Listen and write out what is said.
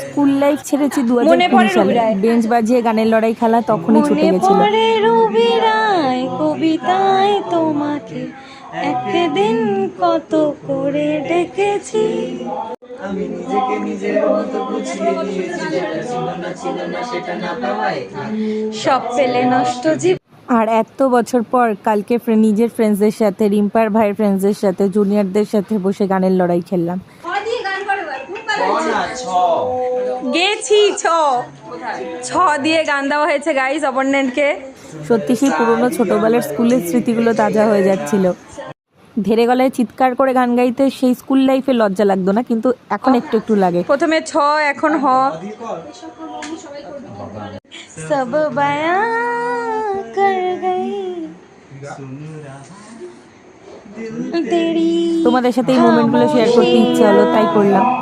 School life ছেড়েছি 2020 সালে। Bench বাজিয়ে গানের লড়াই খেলা তখনই ছুটে গেছিল। কবিতায় তোমাকে একদিন কত করে ডেকেছি, আমি নিজেকে নিজের মতো গুছিয়ে নিয়েছি, যেটা ছিল না সেটা না পাওয়ায় সব পেলে নষ্ট জীবন। আর এত বছর পর কালকে নিজের ফ্রেন্ডসদের সাথে, রিম্পার ভাইয়ের ফ্রেন্ডসদের সাথে, জুনিয়রদের সাথে বসে গানের লড়াই খেললাম। গেছি ছ দিয়ে গান দেওয়া হয়েছে গাইস অপোনেন্টকে। সত্যি সেই পুরোনো ছোটবেলার স্কুলের স্মৃতিগুলো তাজা হয়ে যাচ্ছিল। ধীরে গলায় চিৎকার করে গান গাইতে সেই স্কুল লাইফে লজ্জা লাগতো না, কিন্তু এখন একটু একটু লাগে। প্রথমে ছ, এখন হ। সব বায়া কর গই তেরি। তোমাদের সাথে এই মোমেন্টগুলো শেয়ার করতে ইচ্ছে হলো, তাই করলাম।